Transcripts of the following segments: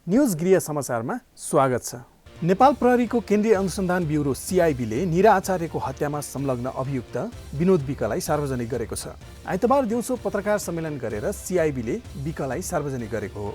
News गृह समाचारमा स्वागत छ। नेपाल प्रहरीको केन्द्रीय अनुसन्धान ब्युरो CIB ले निरा आचार्यको हत्यामा संलग्न अभियुक्त विनोद विकलाई सार्वजनिक गरेको छ। आइतबार दिउँसो पत्रकार सम्मेलन गरेर CIB ले विकलाई सार्वजनिक गरेको हो।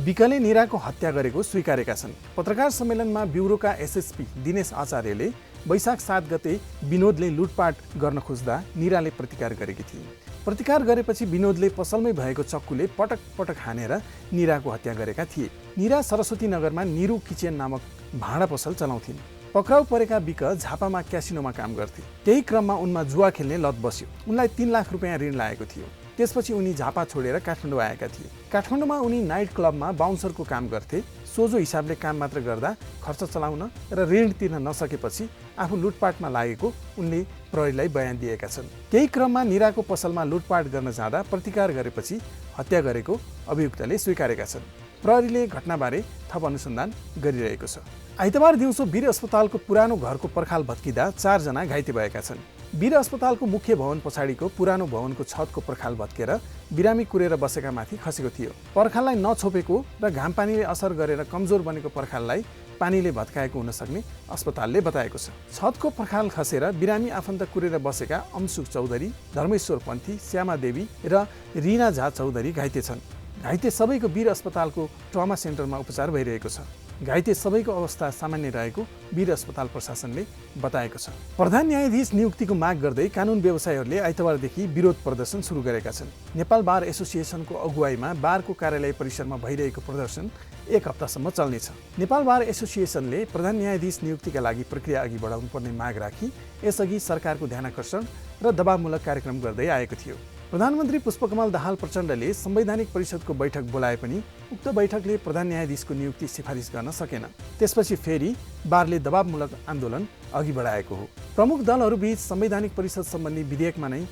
विकले निराको हत्या गरेको स्वीकारेका छन्। पत्रकार सम्मेलनमा ब्युरोका SSP दिनेश आचार्यले वैशाख 7 गते विनोदले लुटपाट गर्न खोज्दा निराले प्रतिकार गरेकी थिए। प्रतिकार गरेपछि विनोदले पसलमै भएको चक्कुले पटक पटक हानेर निराको हत्या गरेका थिए। निरा सरस्वती नगरमा निरु किचन नामक भाँडा पसल चलाउँथिन्। पक्राउ परेका विक झापामा क्यासिनोमा काम गर्थे। त्यही क्रममा उनमा जुवा खेल्ने लत बस्यो। उनलाई 3 लाख रुपैयाँ ऋण लागेको थियो। त्यसपछि उनी झापा छोडेर काठमाडौँ आएका थिए। काठमाडौँमा उनी नाइट क्लबमा बाउन्सरको काम गर्थे। सोझो हिसाबले काम मात्र गर्दा खर्च चलाउन र ऋण तिर्न नसकेपछि आफू लुटपाटमा लागेको उनले प्रहरीलाई बयान दिएका छन्। त्यही क्रममा निराको पसलमा लुटपाट गर्न जाँदा प्रतिकार गरेपछि हत्या गरेको अभियुक्तले स्वीकारेका छन्। प्रहरीले घटनाबारे थप अनुसन्धान गरिरहेको छ। आइतबार दिउँसो वीर अस्पतालको पुरानो घरको पर्खाल भत्किँदा 4 जना घाइते भएका छन्। वीर अस्पतालको मुख्य भवन पछाडिको पुरानो भवनको छतको पर्खाल भत्केर बिरामी कुरेर बसेका माथि खसेको थियो। पर्खाललाई नछोपेको र घामपानीले असर गरेर कमजोर बनेको पर्खाललाई पानीले भत्काएको हुन सक्ने अस्पतालले बताएको छ। छतको पर्खाल खसेर बिरामी आफन्त कुरेर बसेका अमसुक चौधरी, धर्मेश्वर पन्थी, श्यामा देवी र रिना झा चौधरी घाइते छन्। घाइते सबैको वीर अस्पतालको ट्रमा सेन्टरमा उपचार भइरहेको छ। घाइते सबैको अवस्था सामान्य रहेको वीर अस्पताल प्रशासनले बताएको छ। प्रधान न्यायाधीश नियुक्तिको माग गर्दै कानुन व्यवसायीहरूले आइतबारदेखि विरोध प्रदर्शन सुरु गरेका छन्। नेपाल बार एसोसिएसनको अगुवाईमा बारको कार्यालय परिसरमा भइरहेको प्रदर्शन 1 हप्तासम्म चल्नेछ। नेपाल बार एसोसिएसनले प्रधान न्यायाधीश नियुक्तिका लागि प्रक्रिया अघि बढाउनुपर्ने माग राखी यसअघि सरकारको ध्यानाकर्षण र दबावमूलक कार्यक्रम गर्दै आएको थियो। प्रधानमन्त्री पुष्पकमल दाहाल प्रचण्डले संवैधानिक परिषदको बैठक बोलाए पनि उक्त बैठकले प्रधान न्यायाधीशको नियुक्ति सिफारिस गर्न सकेन। त्यसपछि फेरि बारले दबावमूलक आन्दोलन अघि बढाएको हो। प्रमुख दलहरूबीच संवैधानिक परिषद सम्बन्धी विधेयकमा नै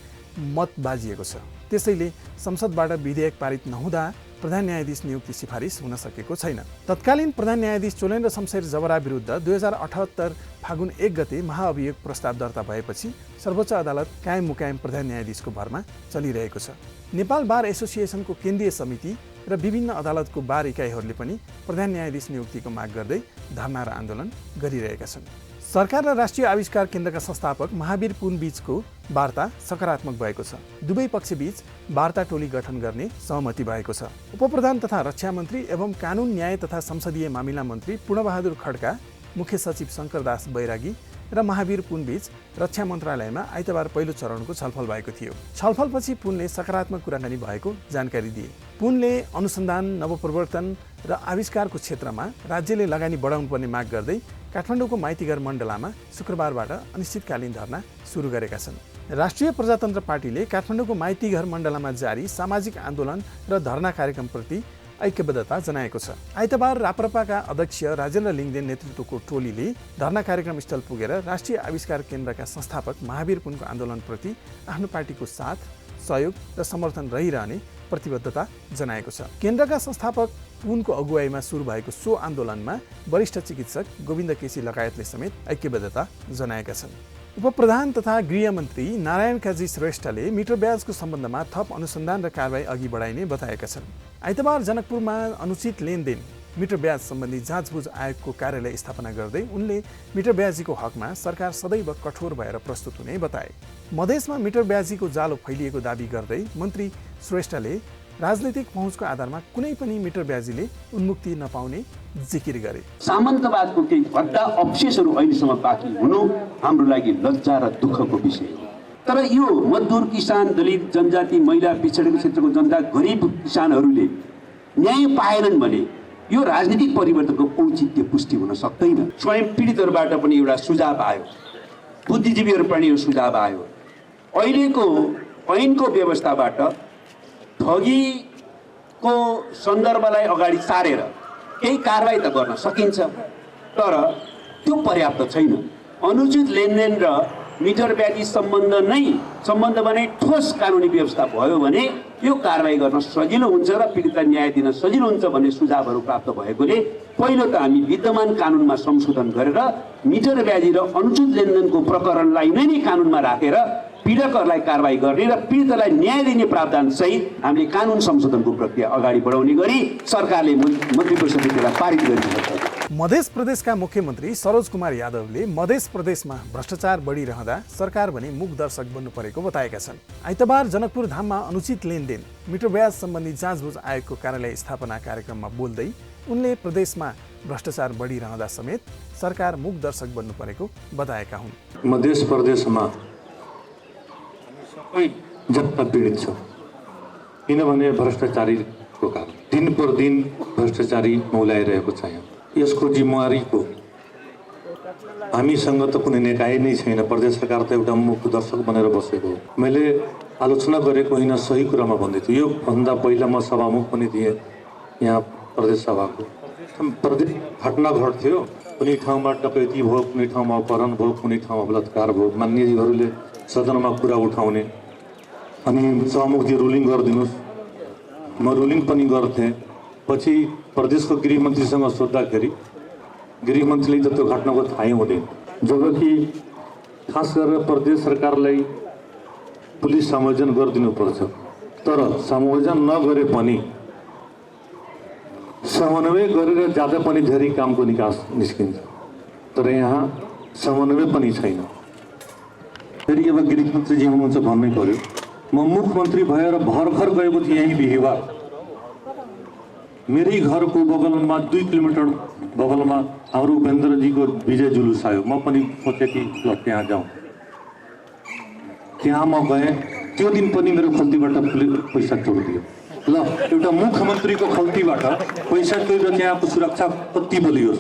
मत बाजिएको छ। त्यसैले संसदबाट विधेयक पारित नहुँदा प्रधान न्यायाधीश नियुक्ति सिफारिस हुन सकेको छैन। तत्कालीन प्रधान न्यायाधीश चोलेन्द्र शमशेर जबरा विरुद्ध 2078 फागुन 1 गते महाअभियोग प्रस्ताव दर्ता भएपछि सर्वोच्च अदालत कायम मुकायम प्रधान न्यायाधीशको भरमा चलिरहेको छ। नेपाल बार एसोसिएसनको केन्द्रीय समिति र विभिन्न अदालतको बार इकाइहरूले पनि प्रधान न्यायाधीश नियुक्तिको माग गर्दै धरना र आन्दोलन गरिरहेका छन्। सरकार र राष्ट्रिय आविष्कार केन्द्रका संस्थापक महावीर पुन बीचको वार्ता सकारात्मक भएको छ। दुवै पक्षबीच वार्ता टोली गठन गर्ने सहमति भएको छ। उपप्रधान तथा रक्षा मन्त्री एवं कानुन न्याय तथा संसदीय मामिला मन्त्री पूर्णबहादुर खड्का, मुख्य सचिव शङ्करदास बैरागी र महावीर पुनबीच रक्षा मन्त्रालयमा आइतबार पहिलो चरणको छलफल भएको थियो। छलफलपछि पुनले सकारात्मक कुराकानी भएको जानकारी दिए। पुनले अनुसन्धान, नवप्रवर्तन र आविष्कारको क्षेत्रमा राज्यले लगानी बढाउनुपर्ने माग गर्दै काठमाडौँको माइतीघर मण्डलामा शुक्रबारबाट अनिश्चितकालीन धरना सुरु गरेका छन्। राष्ट्रिय प्रजातन्त्र पार्टीले काठमाडौँको माइतीघर मण्डलामा जारी सामाजिक आन्दोलन र धरना कार्यक्रमप्रति ऐक्यबद्धता जनाएको छ। आइतबार राप्रपाका अध्यक्ष राजेन्द्र लिङदेन नेतृत्वको टोलीले धरना कार्यक्रम स्थल पुगेर राष्ट्रिय आविष्कार केन्द्रका संस्थापक महावीर पुनको आन्दोलनप्रति आफ्नो पार्टीको साथ, सहयोग र समर्थन रहिरहने प्रतिबद्धता जनाएको छ। केन्द्रका संस्थापक पुनको अगुवाईमा सुरु भएको सो आन्दोलनमा वरिष्ठ चिकित्सक गोविन्द केसी लगायतले समेत ऐक्यबद्धता जनाएका छन्। उपप्रधान तथा गृहमन्त्री नारायण काजी श्रेष्ठले मिटर ब्याजको सम्बन्धमा थप अनुसन्धान र कारबाही अघि बढाइने बताएका छन्। आइतबार जनकपुरमा अनुचित लेनदेन मिटर ब्याज सम्बन्धी जाँचबुझ आयोगको कार्यालय स्थापना गर्दै उनले मिटर ब्याजीको हकमा सरकार सदैव कठोर भएर प्रस्तुत हुने बताए। मधेसमा मिटर ब्याजीको जालो फैलिएको दावी गर्दै मन्त्री श्रेष्ठले राजनैतिक पहुँचको आधारमा कुनै पनि मिटर ब्याजीले उन्मुक्ति नपाउने जिकिर गरे। सामन्तवादको केही भद्दा अवशेषहरू अहिलेसम्म बाँकी हुनु हाम्रो लागि लज्जा र दुःखको विषय हो। तर यो मजदुर, किसान, दलित, जनजाति, महिला, पिछडेको क्षेत्रको जनता, गरिब किसानहरूले न्याय पाएनन् भने यो राजनीतिक परिवर्तनको औचित्य पुष्टि हुन सक्दैन। स्वयं पीडितहरूबाट पनि एउटा सुझाव आयो, बुद्धिजीवीहरूबाट यो सुझाव आयो। अहिलेको ऐनको व्यवस्थाबाट ठगीको सन्दर्भलाई अगाडि सारेर केही कारबाही त गर्न सकिन्छ, तर त्यो पर्याप्त छैन। अनुचित लेनदेन र मिटर ब्याजी सम्बन्ध भने ठोस कानुनी व्यवस्था भयो भने यो कारबाही गर्न सजिलो हुन्छ र पीडितलाई न्याय दिन सजिलो हुन्छ भन्ने सुझावहरू प्राप्त भएकोले पहिलो त हामी विद्यमान कानुनमा संशोधन गरेर मिटर ब्याजी र अनुचित लेनदेनको प्रकरणलाई नै कानुनमा राखेर पीडकहरूलाई कारबाही गर्ने र पीडितलाई न्याय दिने प्रावधान सहित हामीले कानुन संशोधनको प्रक्रिया अगाडि बढाउने गरी सरकारले मन्त्री परिषदले त्यसलाई पारित गरिदिएको छ। मध्य प्रदेशका मुख्यमन्त्री सरोज कुमार यादवले मध्य प्रदेशमा भ्रष्टाचार बढिरहँदा सरकार भने मुख दर्शक बन्नु परेको बताएका छन्। आइतबार जनकपुर धाममा अनुचित लेनदेन मिटर ब्याज सम्बन्धी जाँचबुझ आयोगको कार्यालय स्थापना कार्यक्रममा बोल्दै उनले प्रदेशमा भ्रष्टाचार बढिरहँदा समेत सरकार मुख दर्शक बन्नु परेको बताएका हुन्। मध्य प्रदेशमा सबै जनता पीडित छ, किनभने भ्रष्टाचारीको कारण दिन प्रतिदिन भ्रष्टाचारी मौलाइरहेको छ। यसको जिम्मेवारीको हामीसँग त कुनै निकाय नै छैन। प्रदेश सरकार त एउटा मुख दर्शक बनेर बसेको हो। मैले आलोचना गरेको होइन, सही कुरामा भन्दै थिएँ। यो भन्दा पहिला म सभामुख पनि थिएँ यहाँ प्रदेश सभाको। प्रदेश घटना घट्थ्यो, कुनै ठाउँमा डकैती भयो, कुनै ठाउँमा अपहरण भयो, कुनै ठाउँमा बलात्कार भयो। मान्यजीहरूले सदनमा कुरा उठाउने अनि सभामुखजी रुलिङ गरिदिनुहोस्, म रुलिङ पनि गर्थेँ। पछि प्रदेशको गृहमन्त्रीसँग सोद्धाखेरि गृहमन्त्रीले त त्यो घटनाको थाहै हुँदैन। जबकि खास गरेर प्रदेश सरकारलाई पुलिस संयोजन गरिदिनुपर्छ, तर संयोजन नगरे पनि समन्वय गरेर ज्यादा पनि धेरै कामको निकास निस्किन्छ, तर यहाँ समन्वय पनि छैन। फेरि अब गृहमन्त्रीजी हुनुहुन्छ भन्नै पर्यो। म मुख्यमन्त्री भएर भर्खर गएको थिएँ यहीँ बिहिबार। मेरै घरको बगलमा 2 किलोमिटर बगलमा हाम्रो उपेन्द्रजीको विजय जुलुस आयो। म पनि सोचेँ कि ल त्यहाँ जाउँ। त्यहाँ म गएँ, त्यो दिन पनि मेरो खल्तीबाट पैसा चोरिदियो। ल, एउटा मुख्यमन्त्रीको खल्तीबाट पैसा चोरेर त्यहाँको सुरक्षा कति बलियो छ।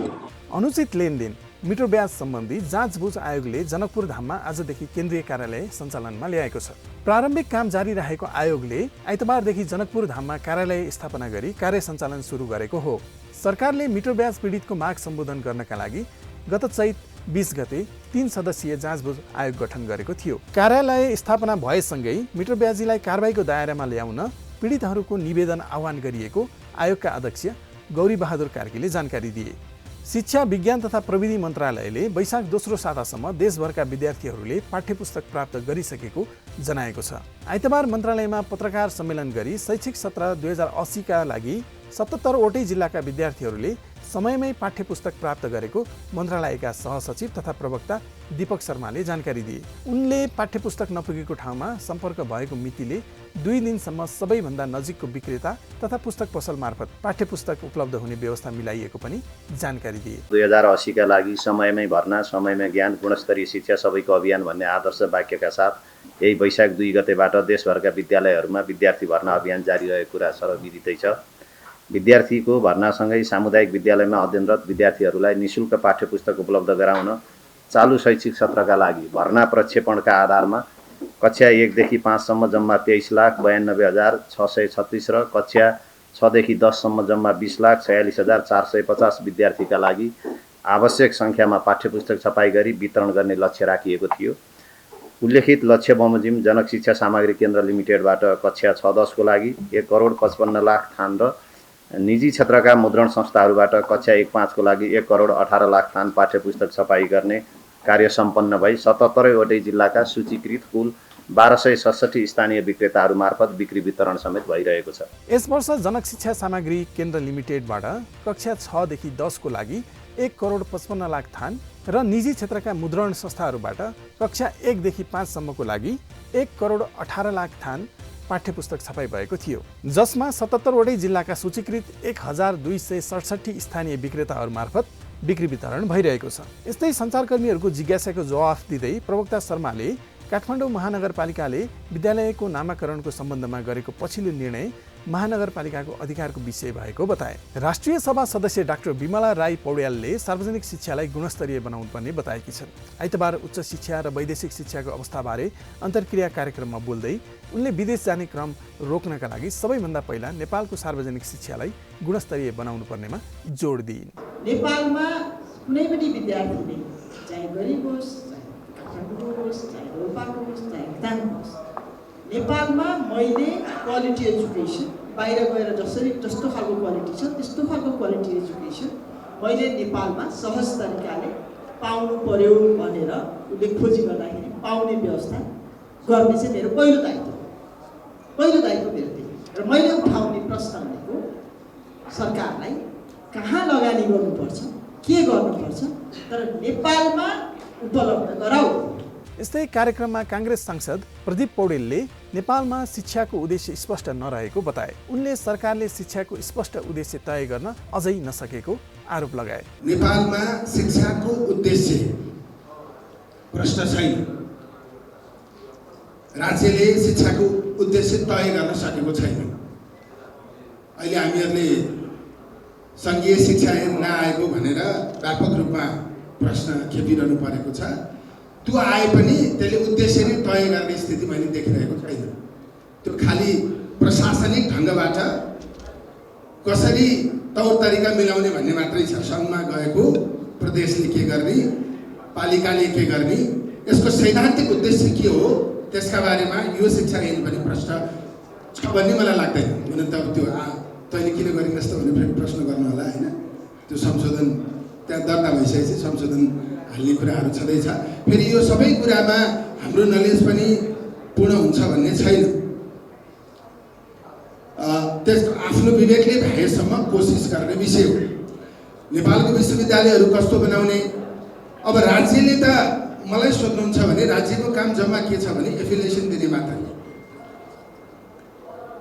अनुचित लेनदेन मिटर ब्याज सम्बन्धी जाँचबुझ आयोगले जनकपुर धाममा आजदेखि केन्द्रीय कार्यालय सञ्चालनमा ल्याएको छ। प्रारम्भिक काम जारी राखेको आयोगले आइतबारदेखि जनकपुर धाममा कार्यालय स्थापना गरी कार्य सञ्चालन सुरु गरेको हो। सरकारले मिटर ब्याज पीडितको माग सम्बोधन गर्नका लागि गत चैत 20 गते 3 सदस्यीय जाँचबुझ आयोग गठन गरेको थियो। कार्यालय स्थापना भएसँगै मिटर ब्याजीलाई कारबाहीको दायरामा ल्याउन पीडितहरूको निवेदन आह्वान गरिएको आयोगका अध्यक्ष गौरी बहादुर कार्कीले जानकारी दिए। शिक्षा विज्ञान तथा प्रविधि मन्त्रालयले वैशाख 2 सातासम्म देशभरका विद्यार्थीहरूले पाठ्यपुस्तक प्राप्त गरिसकेको जनाएको छ। आइतबार मन्त्रालयमा पत्रकार सम्मेलन गरी शैक्षिक सत्र 2080 का लागि 77 वटै जिल्लाका विद्यार्थीहरूले समयमै पाठ्यपुस्तक प्राप्त गरेको मन्त्रालयका सहसचिव तथा प्रवक्ता दीपक शर्माले जानकारी दिए। उनले पाठ्यपुस्तक नपुगेको ठाउँमा सम्पर्क भएको मितिले 2 दिनसम्म सबैभन्दा नजिकको विक्रेता तथा पुस्तक पसल मार्फत पाठ्यपुस्तक उपलब्ध हुने व्यवस्था मिलाइएको पनि जानकारी दिए। 2080 का लागि समयमै भर्ना, समयमै ज्ञान, गुणस्तरीय शिक्षा सबैको अभियान भन्ने आदर्श वाक्यका साथ यही वैशाख 2 गतेबाट देशभरका विद्यालयहरूमा विद्यार्थी भर्ना अभियान जारी रहेको कुरा सर्वविदितै छ। विद्यार्थीको भर्नासँगै सामुदायिक विद्यालयमा अध्ययनरत विद्यार्थीहरूलाई निःशुल्क पाठ्यपुस्तक उपलब्ध गराउन चालु शैक्षिक सत्रका लागि भर्ना प्रक्षेपणका आधारमा कक्षा 1 देखि 5 सम्म जम्मा 23,92,636 र कक्षा 6 देखि 10 सम्म जम्मा 20,46,450 विद्यार्थीका लागि आवश्यक सङ्ख्यामा पाठ्यपुस्तक छपाई गरी वितरण गर्ने लक्ष्य राखिएको थियो। उल्लेखित लक्ष्य बमोजिम जनक शिक्षा सामग्री केन्द्र लिमिटेडबाट कक्षा 6-10 को लागि 1,55,00,000 थान र निजी क्षेत्रका मुद्रण संस्थाहरूबाट कक्षा 1-5 को लागि 1,18,00,000 थान पाठ्यपुस्तक छपाई गर्ने कार्य सम्पन्न भई 77 वटै जिल्लाका सूचीकृत कुल 1267 स्थानीय विक्रेताहरू मार्फत बिक्री वितरण समेत भइरहेको छ। यस वर्ष जनक शिक्षा सामग्री केन्द्र लिमिटेडबाट कक्षा 6 देखि 10 को लागि 1,55,00,000 थान र निजी क्षेत्रका मुद्रण संस्थाहरूबाट कक्षा 1 देखि 5 सम्मको लागि 1,18,00,000 थान पाठ्यपुस्तक छपाई भएको थियो, जसमा 77 वटै जिल्लाका सूचीकृत 1,267 स्थानीय विक्रेताहरू मार्फत बिक्री वितरण भइरहेको छ। यस्तै सञ्चारकर्मीहरूको जिज्ञासाको जवाफ दिँदै प्रवक्ता शर्माले काठमाडौँ महानगरपालिकाले विद्यालयको नामाकरणको सम्बन्धमा गरेको पछिल्लो निर्णय महानगरपालिकाको अधिकारको विषय भएको बताए। राष्ट्रिय सभा सदस्य डाक्टर विमला राई पौड्यालले सार्वजनिक शिक्षालाई गुणस्तरीय बनाउनुपर्ने बताएकी छन्। आइतबार उच्च शिक्षा र वैदेशिक शिक्षाको अवस्थाबारे अन्तर्क्रिया कार्यक्रममा बोल्दै उनले विदेश जाने क्रम रोक्नका लागि सबैभन्दा पहिला नेपालको सार्वजनिक शिक्षालाई गुणस्तरीय बनाउनुपर्नेमा जोड दिइन्। नेपालमा कुनै पनि विद्यार्थीले चाहे गरिब होस्, काठमाडौँ होस्, चाहे रोल्पाको होस्, चाहे दाङ होस्, नेपालमा मैले क्वालिटी एजुकेसन बाहिर गएर जस्तो खालको क्वालिटी छ त्यस्तो खालको क्वालिटी एजुकेसन मैले नेपालमा सहज तरिकाले पाउनु पर्यो भनेर उसले खोजी गर्दाखेरि पाउने व्यवस्था गर्ने चाहिँ मेरो पहिलो दायित्व मेरो त्यही। र मैले उठाउने प्रश्न भनेको सरकारलाई कहाँ लगानी गर्नुपर्छ, के गर्नुपर्छ, तर नेपालमा उपलब्ध गराऊ। यस्तै कार्यक्रममा काङ्ग्रेस सांसद प्रदीप पौडेलले नेपालमा शिक्षाको उद्देश्य स्पष्ट नरहेको बताए। उनले सरकारले शिक्षाको स्पष्ट उद्देश्य तय गर्न अझै नसकेको आरोप लगाए। नेपालमा शिक्षाको उद्देश्य प्रश्न छैन। राज्यले शिक्षाको उद्देश्य तय गर्न सकेको छैन। अहिले हामीहरूले सङ्घीय शिक्षा नआएको भनेर व्यापक रूपमा प्रश्न खेपिरहनु परेको छ। त्यो आए पनि त्यसले उद्देश्य नै तय गर्ने स्थिति मैले देखिरहेको छैन। त्यो खालि प्रशासनिक ढङ्गबाट कसरी तौर तरिका मिलाउने भन्ने मात्रै छ। सङ्घमा गएको प्रदेशले के गर्ने, पालिकाले के गर्ने, यसको सैद्धान्तिक उद्देश्य के हो, त्यसका बारेमा यो शिक्षा ऐन पनि प्रश्न छ भन्ने मलाई लाग्दैन। हुन त त्यो तैँले किन गरिनस् त भने फेरि प्रश्न गर्नु होला होइन। त्यो संशोधन त्यहाँ दर्ता भइसकेपछि संशोधन हाल्ने कुराहरू छँदैछ। फेरि यो सबै कुरामा हाम्रो नलेज पनि पूर्ण हुन्छ भन्ने छैन। त्यसको आफ्नो विवेकले भएसम्म कोसिस गर्ने विषय हो। नेपालको विश्वविद्यालयहरू कस्तो बनाउने, अब राज्यले त मलाई सोध्नुहुन्छ भने राज्यको काम जम्मा के छ भने एफिलिएसन दिने मात्र हो।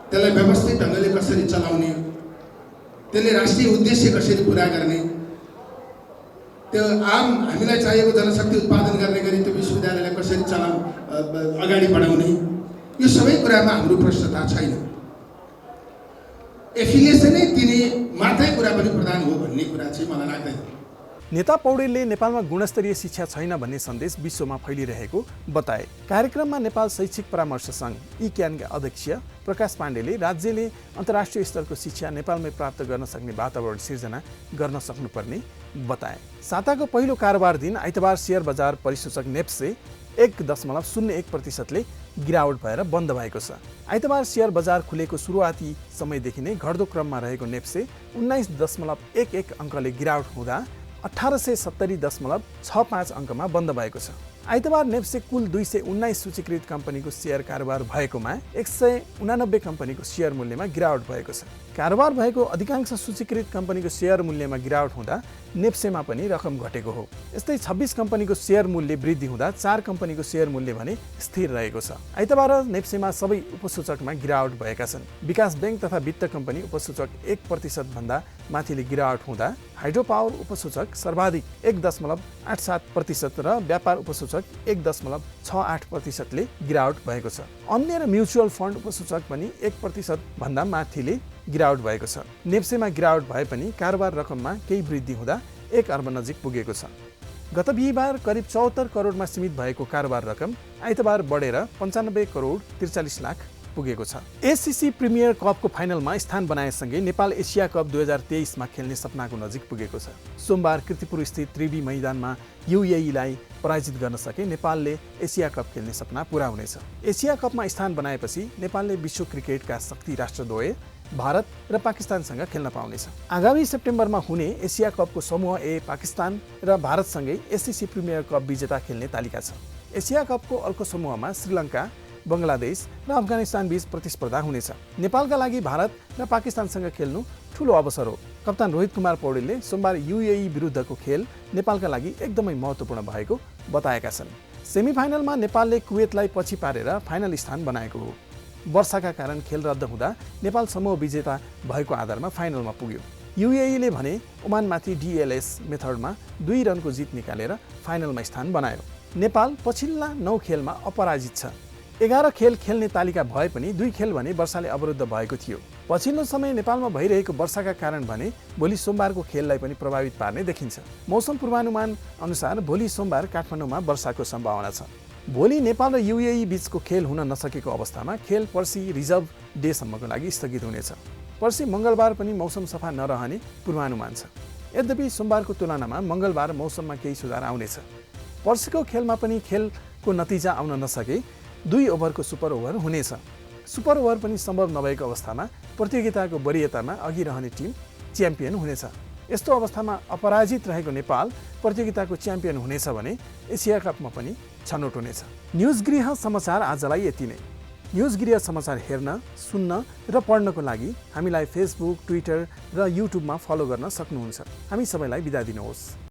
त्यसलाई व्यवस्थित ढङ्गले कसरी चलाउने, त्यसले राष्ट्रिय उद्देश्य कसरी पुरा गर्ने, त्यो आम हामीलाई चाहिएको जनशक्ति उत्पादन गर्ने गरी त्यो विश्वविद्यालयलाई कसरी अगाडि बढाउने, यो सबै कुरामा हाम्रो प्रश्नता छैन। एफिलिएसनै दिने मात्रै कुरा पनि प्रधान हो भन्ने कुरा चाहिँ मलाई लाग्दैन। नेता पौडेलले नेपालमा गुणस्तरीय शिक्षा छैन भन्ने सन्देश विश्वमा फैलिरहेको बताए। कार्यक्रममा नेपाल शैक्षिक परामर्श सङ्घ इक्यानका अध्यक्ष प्रकाश पाण्डेले राज्यले अन्तर्राष्ट्रिय स्तरको शिक्षा नेपालमै प्राप्त गर्न सक्ने वातावरण सिर्जना गर्न सक्नुपर्ने बताए। साताको पहिलो कारोबार दिन आइतबार शेयर बजार परिसूचक नेप्से 1.01%ले गिरावट भएर बन्द भएको छ। आइतबार शेयर बजार खुलेको सुरुवाती समयदेखि नै घट्दो क्रममा रहेको नेप्से 19.11 अङ्कले गिरावट हुँदा 1870.65 अङ्कमा बन्द भएको छ। आइतबार नेप्से कुल 219 सूचीकृत कम्पनीको सेयर कारोबार भएकोमा 189 कम्पनीको सेयर मूल्यमा गिरावट भएको छ। कारोबार भएको अधिकांश सूचीकृत कम्पनीको सेयर मूल्यमा गिरावट हुँदा नेप्सेमा पनि रकम घटेको हो। यस्तै 26 कम्पनीको सेयर मूल्य वृद्धि हुँदा 4 कम्पनीको सेयर मूल्य भने स्थिर रहेको छ। आइतबार नेप्सेमा सबै उपसूचकमा गिरावट भएका छन्। विकास बैंक तथा वित्त कम्पनी उपसूचक 1% भन्दा माथिले गिरावट हुँदा हाइड्रो पावर उपसूचक सर्वाधिक 1.87% र व्यापार उपसूचक 1.68%ले गिरावट भएको छ। अन्य र म्युचुअल फन्ड उपसूचक पनि 1% भन्दा माथिले गिरावट भएको छ। नेप्सेमा गिरावट भए पनि कारोबार रकममा केही वृद्धि हुँदा 1 अर्ब नजिक पुगेको छ। गत बिहीबार करिब 74 करोडमा सीमित भएको कारोबार रकम आइतबार बढेर 95 करोड 43 लाख पुगेको छ। एससीसी प्रिमियर कपको फाइनलमा स्थान बनाएसँगै नेपाल एसिया कप 2023मा खेल्ने सपनाको नजिक पुगेको छ। सोमबार कीर्तिपुर स्थित त्रिवी मैदानमा युएईलाई पराजित गर्न सके नेपालले एसिया कप खेल्ने सपना पूरा हुनेछ। एसिया कपमा स्थान बनाएपछि नेपालले विश्व क्रिकेटका शक्ति राष्ट्रद्वय भारत र पाकिस्तानसँग खेल्न पाउनेछ। आगामी सेप्टेम्बरमा हुने एसिया कपको समूह ए पाकिस्तान र भारतसँगै एससीसी प्रिमियर कप विजेता खेल्ने तालिका छ। एसिया कपको अर्को समूहमा श्रीलङ्का, बङ्गलादेश र अफगानिस्तान बीच प्रतिस्पर्धा हुनेछ। नेपालका लागि भारत र पाकिस्तानसँग खेल्नु ठूलो अवसर हो। कप्तान रोहित कुमार पौडेलले सोमबार युएई विरुद्धको खेल नेपालका लागि एकदमै महत्त्वपूर्ण भएको बताएका छन्। सेमिफाइनलमा नेपालले कुवेतलाई पछि पारेर फाइनल स्थान बनाएको हो। वर्षाका कारण खेल रद्द हुँदा नेपाल समूह विजेता भएको आधारमा फाइनलमा पुग्यो। युएईले भने ओमानमाथि डीएलएस मेथडमा 2 रनको जित निकालेर फाइनलमा स्थान बनायो। नेपाल पछिल्ला 9 खेलमा अपराजित छ। 11 खेल खेल्ने तालिका भए पनि 2 खेल भने वर्षाले अवरुद्ध भएको थियो। पछिल्लो समय नेपालमा भइरहेको वर्षाका कारण भने भोलि सोमबारको खेललाई पनि प्रभावित पार्ने देखिन्छ। मौसम पूर्वानुमान अनुसार भोलि सोमबार काठमाडौँमा वर्षाको सम्भावना छ। भोलि नेपाल र युएई बीचको खेल हुन नसकेको अवस्थामा खेल पर्सि रिजर्भ डेसम्मको लागि स्थगित हुनेछ। पर्सि मङ्गलबार पनि मौसम सफा नरहने पूर्वानुमान छ। यद्यपि सोमबारको तुलनामा मङ्गलबार मौसममा केही सुधार आउनेछ। पर्सिको खेलमा पनि खेलको नतिजा आउन नसके 2 ओभरको सुपर ओभर हुनेछ। सुपर ओभर पनि सम्भव नभएको अवस्थामा प्रतियोगिताको वरियतामा अघि रहने टिम च्याम्पियन हुनेछ। यस्तो अवस्थामा अपराजित रहेको नेपाल प्रतियोगिताको च्याम्पियन हुनेछ भने एसिया कपमा पनि छनौट हुनेछ। न्युज गृह समाचार आजलाई यति नै। न्युज गृह समाचार हेर्न, सुन्न र पढ्नको लागि हामीलाई फेसबुक, ट्विटर र युट्युबमा फलो गर्न सक्नुहुन्छ। हामी सबैलाई बिदा दिनुहोस्।